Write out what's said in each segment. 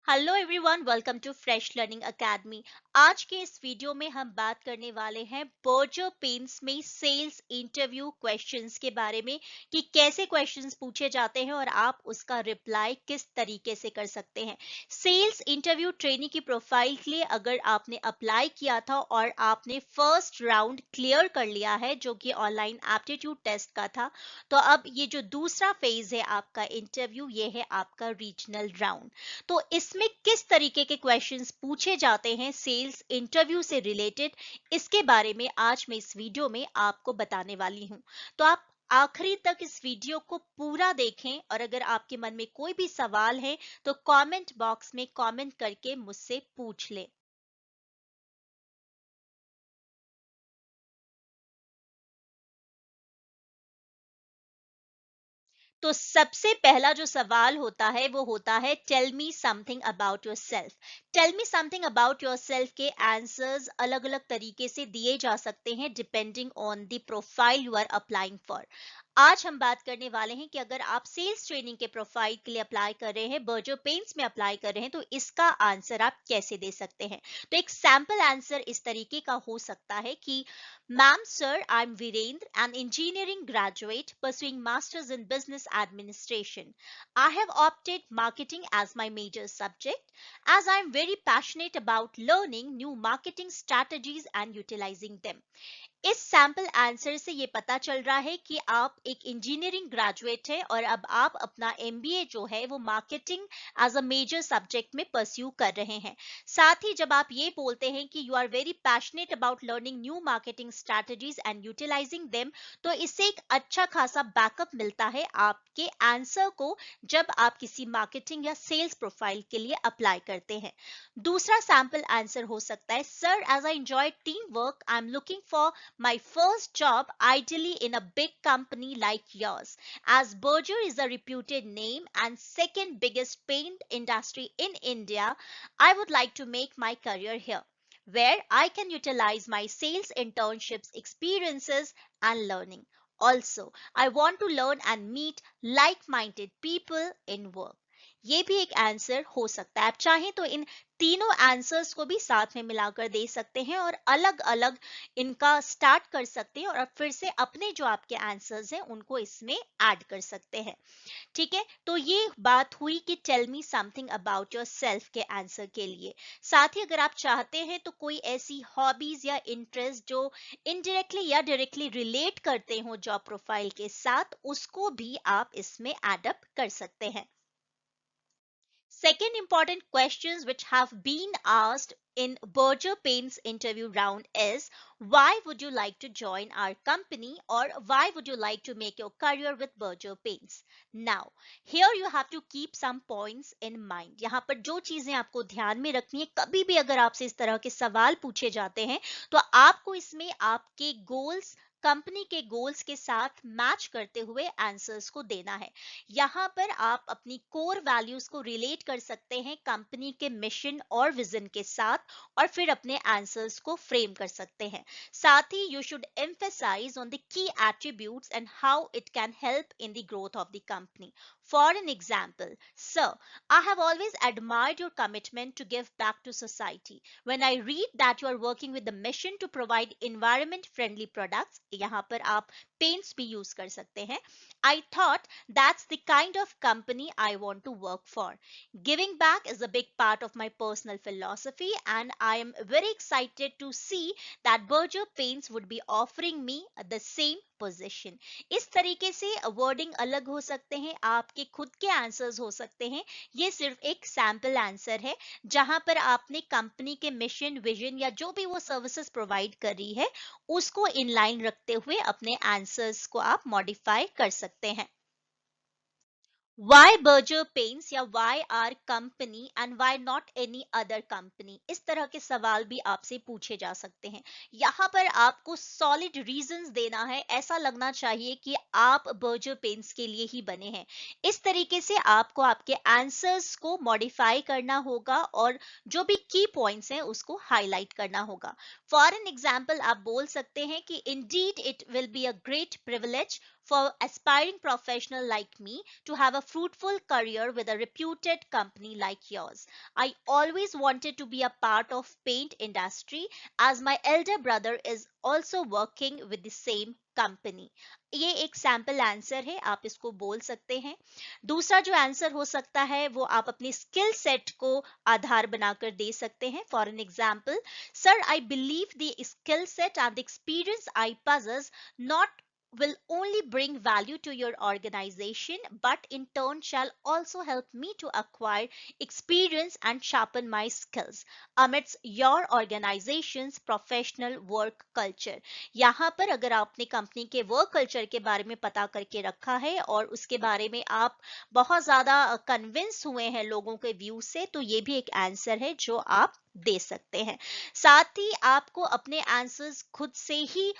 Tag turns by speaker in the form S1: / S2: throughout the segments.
S1: Hello everyone, welcome to Fresh Learning Academy. आज के इस वीडियो में हम बात करने वाले हैं बर्जर पेंस में सेल्स इंटरव्यू क्वेश्चंस के बारे में कि कैसे क्वेश्चंस पूछे जाते हैं और आप उसका रिप्लाई किस तरीके से कर सकते हैं। सेल्स इंटरव्यू ट्रेनिंग की प्रोफाइल के लिए अगर आपने अप्लाई किया था और आपने फर्स्ट राउंड क्लियर कर लिया है जो कि ऑनलाइन एप्टीट्यूड टेस्ट का था, तो अब ये जो दूसरा फेज है आपका इंटरव्यू, ये है आपका रीजनल राउंड। तो इसमें किस तरीके के क्वेश्चंस पूछे जाते हैं सेल्स इंटरव्यू से रिलेटेड, इसके बारे में आज मैं इस वीडियो में आपको बताने वाली हूं। तो आप आखिरी तक इस वीडियो को पूरा देखें और अगर आपके मन में कोई भी सवाल है तो कमेंट बॉक्स में कमेंट करके मुझसे पूछ लें। तो सबसे पहला जो सवाल होता है वो होता है tell me something about yourself. Tell me something about yourself के आंसर्स अलग अलग तरीके से दिए जा सकते हैं depending on the profile you are applying for. आज हम बात करने वाले हैं कि अगर आप सेल्स ट्रेनिंग के प्रोफाइल के लिए अप्लाई कर रहे हैं, बर्जर पेंट्स में अप्लाई कर रहे हैं, तो इसका आंसर आप कैसे दे सकते हैं। तो एक सैंपल आंसर इस तरीके का हो सकता है कि Ma'am, sir, I'm Virendra, an engineering graduate pursuing masters in business administration. I have opted marketing as my major subject as I'm very passionate about learning new marketing strategies and utilizing them. इस sample answer से ये पता चल रहा है कि आप एक इंजीनियरिंग ग्रेजुएट है और अब आप अपना एमबीए जो है वो marketing as a major subject में परस्यू कर रहे हैं। साथ ही जब आप ये बोलते हैं कि you are very passionate about learning new marketing strategies and utilising them, तो इससे एक अच्छा खासा बैकअप मिलता है आपके आंसर को जब आप किसी मार्केटिंग या सेल्स प्रोफाइल के लिए अप्लाई करते हैं। दूसरा सैंपल आंसर हो सकता है, sir as I enjoy team work I am looking for my first job, ideally in a big company like yours, as Berger is a reputed name and second biggest paint industry in India. I would like to make my career here, where I can utilize my sales internships experiences and learning. Also, I want to learn and meet like-minded people in work. ये भी एक answer हो सकता है। आप चाहें तो इन तीनों आंसर्स को भी साथ में मिलाकर दे सकते हैं और अलग अलग इनका स्टार्ट कर सकते हैं और फिर से अपने जो आपके आंसर्स हैं उनको इसमें ऐड कर सकते हैं। ठीक है, तो ये बात हुई कि tell me something about yourself के आंसर के लिए। साथ ही अगर आप चाहते हैं तो कोई ऐसी हॉबीज या इंटरेस्ट जो इनडायरेक्टली या डायरेक्टली रिलेट करते हो जॉब प्रोफाइल के साथ, उसको भी आप इसमें एड अप कर सकते हैं। Second important questions which have been asked in Berger Payne's interview round is, why would you like to join our company or why would you like to make your career with Berger Paynes? Now, here you have to keep some points in mind. यहाँ पर जो चीजें आपको ध्यान में रखनी है, कभी भी अगर आपसे इस तरह के सवाल पूछे जाते हैं तो आपको इसमें आपके गोल्स, कंपनी के गोल्स के साथ मैच करते हुए आंसर्स को देना है। यहाँ पर आप अपनी कोर वैल्यूज को रिलेट कर सकते हैं कंपनी के मिशन और विजन के साथ और फिर अपने आंसर्स को फ्रेम कर सकते हैं। साथ ही you should emphasize on the key attributes and how it can help in the growth of the company. For an example, sir, I have always admired your commitment to give back to society. When I read that you are working with the mission to provide environment friendly products, यहाँ पर आप paints भी use कर सकते हैं, I thought that's the kind of company I want to work for. Giving back is a big part of my personal philosophy, and I am very excited to see that Berger Paints would be offering me the same position. इस तरीके से wording अलग हो सकते हैं, आपके खुद के आंसर्स हो सकते हैं। ये सिर्फ एक सैंपल आंसर है जहां पर आपने कंपनी के मिशन, विजन या जो भी वो सर्विसेज प्रोवाइड कर रही है उसको इन लाइन रखते हुए अपने आंसर्स को आप मॉडिफाई कर सकते हैं। Why Berger Paints या why our company and why not any other company, इस तरह के सवाल भी आपसे पूछे जा सकते हैं। यहाँ पर आपको सॉलिड रीजंस देना है, ऐसा लगना चाहिए कि आप बर्जर पेंट्स के लिए ही बने हैं। इस तरीके से आपको आपके आंसर्स को मॉडिफाई करना होगा और जो भी की पॉइंट्स हैं उसको हाईलाइट करना होगा। फॉर एन एग्जाम्पल आप बोल सकते हैं कि Indeed it will be a great privilege for aspiring professional like me to have a fruitful career with a reputed company like yours. I always wanted to be a part of paint industry as my elder brother is also working with the same company. ये एक sample answer है, आप इसको बोल सकते हैं। दूसरा जो आंसर हो सकता है वो आप अपने स्किल सेट को आधार बनाकर दे सकते हैं। For an example, sir I believe the skill set and the experience I possess not will only bring value to your organization but in turn shall also help me to acquire experience and sharpen my skills amidst your organization's professional work culture। यहाँ पर अगर आपने company के work culture के बारे में पता करके रखा है और उसके बारे में आप बहुत ज्यादा कन्विंस हुए हैं लोगों के व्यू से, तो ये भी एक आंसर है जो आप दे सकते हैं। साथ ही आपको अपने आंसर्स खुद से ही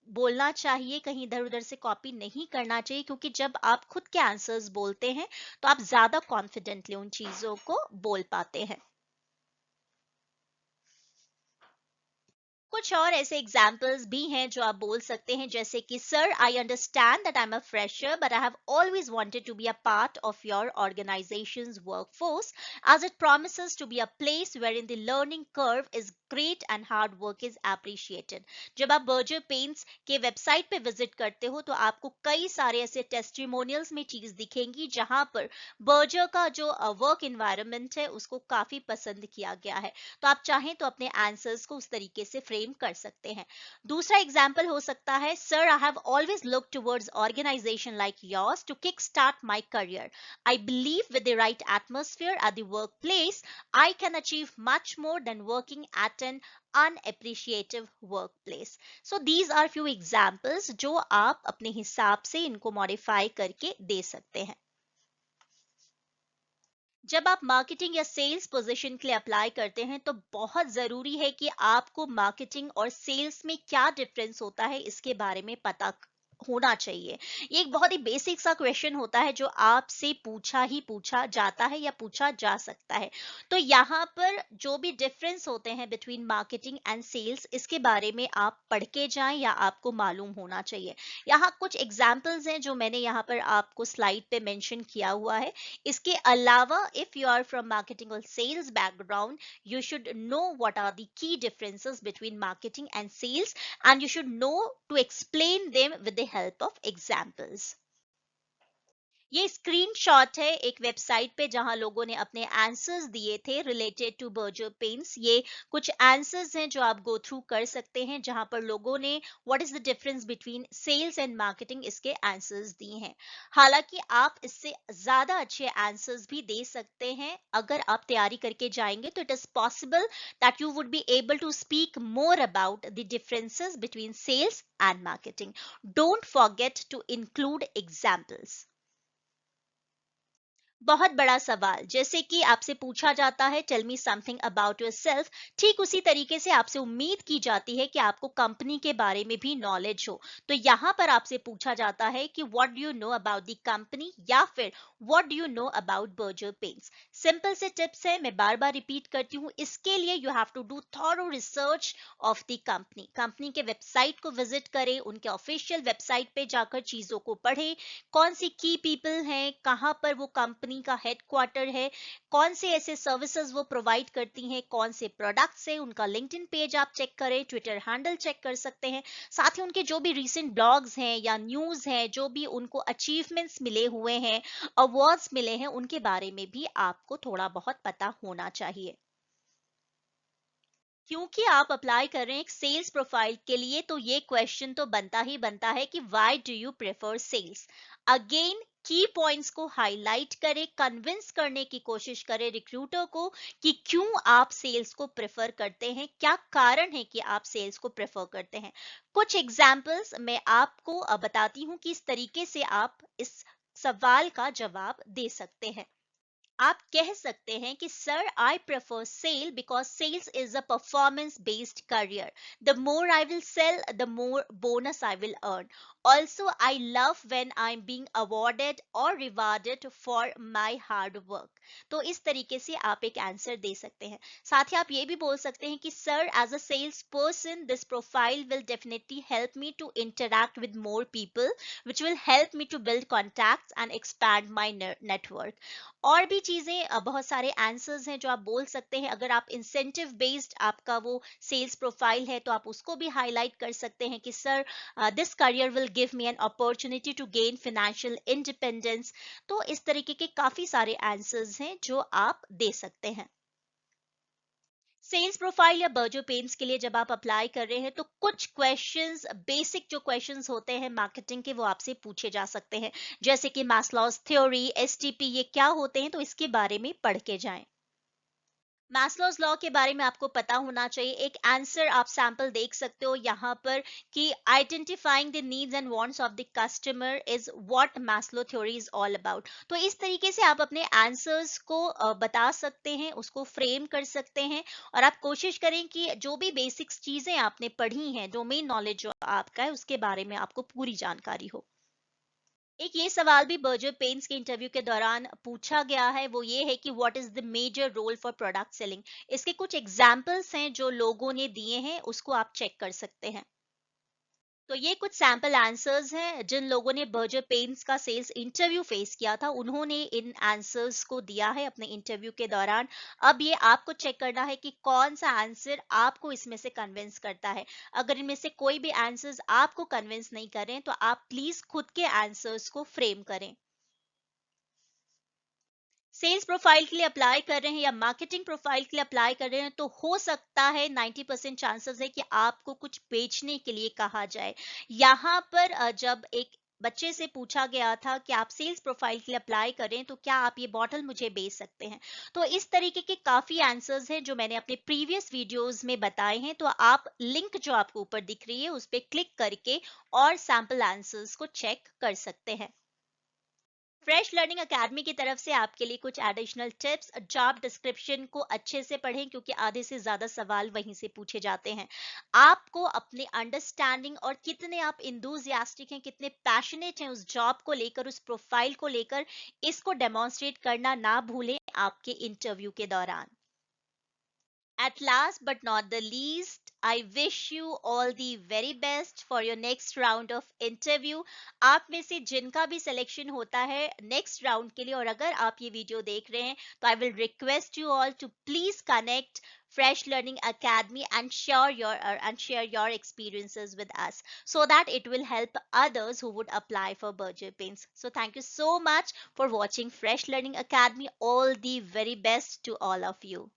S1: बोलना चाहिए, कहीं इधर उधर से कॉपी नहीं करना चाहिए, क्योंकि जब आप खुद के आंसर्स बोलते हैं तो आप ज्यादा कॉन्फिडेंटली उन चीजों को बोल पाते हैं। कुछ और ऐसे एग्जाम्पल्स भी हैं जो आप बोल सकते हैं, जैसे कि sir I understand that I am a fresher but I have always wanted to be a part of your organisation's workforce as it promises to be a place wherein the learning curve is great and hard work is appreciated। जब आप Berger paints के website पे visit करते हो तो आपको कई सारे ऐसे टेस्टिमोनियल्स में चीज दिखेंगी जहां पर बर्जर का जो वर्क इन्वायरमेंट है उसको काफी पसंद किया गया है। तो आप चाहें तो अपने आंसर्स को उस तरीके से फ्रेम कर सकते हैं। दूसरा एग्जाम्पल हो सकता है, sir I have always look towards organisation like yours to kick start my career. I believe with the right atmosphere at the workplace, I can achieve much more than working at an unappreciative workplace। So these are few examples जो आप अपने हिसाब से इनको modify करके दे सकते हैं। जब आप मार्केटिंग या सेल्स पोजीशन के लिए अप्लाई करते हैं तो बहुत जरूरी है कि आपको मार्केटिंग और सेल्स में क्या डिफरेंस होता है इसके बारे में पता होना चाहिए। ये एक बहुत ही बेसिक सा क्वेश्चन होता है जो आपसे पूछा जाता है या पूछा जा सकता है। तो यहाँ पर जो भी डिफरेंस होते हैं बिटवीन मार्केटिंग एंड सेल्स, इसके बारे में आप पढ़ के जाएं या आपको मालूम होना चाहिए। यहाँ कुछ एग्जाम्पल्स हैं जो मैंने यहाँ पर आपको स्लाइड पे मेंशन किया हुआ है। इसके अलावा if you are from marketing or sales background, you should know what are the key differences between marketing and sales, and you should know to explain them with the help of examples। ये screenshot है एक website पे जहां लोगों ने अपने answers दिए थे रिलेटेड टू बर्जर पेंट्स। ये कुछ आंसर्स हैं जो आप गो थ्रू कर सकते हैं, जहां पर लोगों ने what is the difference between sales and marketing इसके आंसर्स दिए हैं। हालांकि आप इससे ज्यादा अच्छे आंसर्स भी दे सकते हैं अगर आप तैयारी करके जाएंगे, तो it is possible that you would be able to speak more about the differences between sales and marketing. Don't forget to include examples. बहुत बड़ा सवाल, जैसे कि आपसे पूछा जाता है tell me something about yourself, ठीक उसी तरीके से आपसे उम्मीद की जाती है कि आपको कंपनी के बारे में भी नॉलेज हो। तो यहाँ पर आपसे पूछा जाता है कि what do you know about the company या फिर what do you know about Berger Paints. Simple से टिप्स है, मैं बार बार रिपीट करती हूँ, इसके लिए you have to do thorough research of the company. Company के वेबसाइट को विजिट करें, उनके ऑफिशियल वेबसाइट पे जाकर चीजों को पढ़ें, कौन सी की पीपल हैं, कहां पर वो कंपनी का हेडक्वार्टर है, कौन से ऐसे सर्विसेज वो प्रोवाइड करती हैं, कौन से प्रोडक्ट्स है, उनका लिंक्डइन पेज आप चेक करें, ट्विटर हैंडल चेक कर सकते हैं। साथ ही उनके जो भी रीसेंट ब्लॉग्स हैं या न्यूज हैं, जो भी उनको अचीवमेंट्स मिले हुए हैं, अवार्ड्स मिले हैं, उनके बारे में भी आपको थोड़ा बहुत पता होना चाहिए। क्योंकि आप अप्लाई कर रहे हैं एक सेल्स प्रोफाइल के लिए, तो ये क्वेश्चन तो बनता है कि why do you prefer sales. Again key points को हाईलाइट करें, कन्विंस करने की कोशिश करें रिक्रूटर को कि क्यों आप सेल्स को प्रेफर करते हैं, क्या कारण है कि आप सेल्स को प्रेफर करते हैं। कुछ एग्जाम्पल्स मैं आपको बताती हूँ कि इस तरीके से आप इस सवाल का जवाब दे सकते हैं। आप कह सकते हैं कि sir I prefer sale because sales is a performance based career. The more I will sell, the more bonus I will earn. Also I love when I am being awarded or rewarded for my hard work. तो इस तरीके से आप एक answer दे सकते हैं. साथ ही आप ये भी बोल सकते हैं कि sir as a sales person this profile will definitely help me to interact with more people which will help me to build contacts and expand my network. और भी चीजें बहुत सारे आंसर्स हैं जो आप बोल सकते हैं. अगर आप इंसेंटिव बेस्ड आपका वो सेल्स प्रोफाइल है तो आप उसको भी हाईलाइट कर सकते हैं कि sir this career will give me an opportunity to gain financial independence. तो इस तरीके के काफी सारे आंसर्स हैं जो आप दे सकते हैं. सेल्स प्रोफाइल या बर्जर पेन्स के लिए जब आप अप्लाई कर रहे हैं तो कुछ क्वेश्चंस, बेसिक जो क्वेश्चंस होते हैं मार्केटिंग के, वो आपसे पूछे जा सकते हैं. जैसे कि मैस्लॉज थ्योरी, एसटीपी, ये क्या होते हैं, तो इसके बारे में पढ़ के जाएं. मैस्लोज लॉ के बारे में आपको पता होना चाहिए. एक आंसर आप सैंपल देख सकते हो यहाँ पर कि identifying the needs and wants of the customer is what Maslow theory is all about. तो इस तरीके से आप अपने आंसर्स को बता सकते हैं, उसको फ्रेम कर सकते हैं. और आप कोशिश करें कि जो भी बेसिक्स चीजें आपने पढ़ी हैं, डोमेन नॉलेज जो आपका है, उसके बारे में आपको पूरी जानकारी हो. एक ये सवाल भी बर्जर पेन्स के इंटरव्यू के दौरान पूछा गया है, वो ये है कि what is the major role for product selling. इसके कुछ एग्जांपल्स हैं जो लोगों ने दिए हैं, उसको आप चेक कर सकते हैं. तो ये कुछ सैंपल आंसर्स हैं जिन लोगों ने बर्जर पेन्स का सेल्स इंटरव्यू फेस किया था, उन्होंने इन आंसर्स को दिया है अपने इंटरव्यू के दौरान. अब ये आपको चेक करना है कि कौन सा आंसर आपको इसमें से कन्विंस करता है. अगर इनमें से कोई भी आंसर्स आपको कन्विंस नहीं करें तो आप प्लीज खुद के आंसर्स को फ्रेम करें. सेल्स प्रोफाइल के लिए अप्लाई कर रहे हैं या मार्केटिंग प्रोफाइल के लिए अप्लाई कर रहे हैं तो हो सकता है 90% चांसेस है कि आपको कुछ बेचने के लिए कहा जाए. यहाँ पर जब एक बच्चे से पूछा गया था कि आप सेल्स प्रोफाइल के लिए अप्लाई करें तो क्या आप ये बॉटल मुझे बेच सकते हैं. तो इस तरीके के काफी आंसर्स हैं जो मैंने अपने प्रीवियस वीडियोस में बताए हैं. तो आप लिंक जो आपको ऊपर दिख रही है उस पर क्लिक करके और सैंपल आंसर्स को चेक कर सकते हैं. फ्रेश लर्निंग अकेडमी की तरफ से आपके लिए कुछ एडिशनल टिप्स. जॉब डिस्क्रिप्शन को अच्छे से पढ़ें क्योंकि आधे से ज्यादा सवाल वहीं से पूछे जाते हैं. आपको अपने अंडरस्टैंडिंग और कितने आप इंथुजियास्टिक हैं, कितने पैशनेट हैं उस जॉब को लेकर, उस प्रोफाइल को लेकर, इसको डेमोन्स्ट्रेट करना ना भूलें आपके इंटरव्यू के दौरान. At last but not the least, I wish you all the very best for your next round of interview. आप में से जिनका भी सिलेक्शन होता है नेक्स्ट राउंड के लिए, और अगर आप ये वीडियो देख रहे हैं तो I will request you all to please connect Fresh Learning Academy and share your experiences with us so that it will help others who would apply for Berger Paints. So thank you so much for watching Fresh Learning Academy. All the very best to all of you.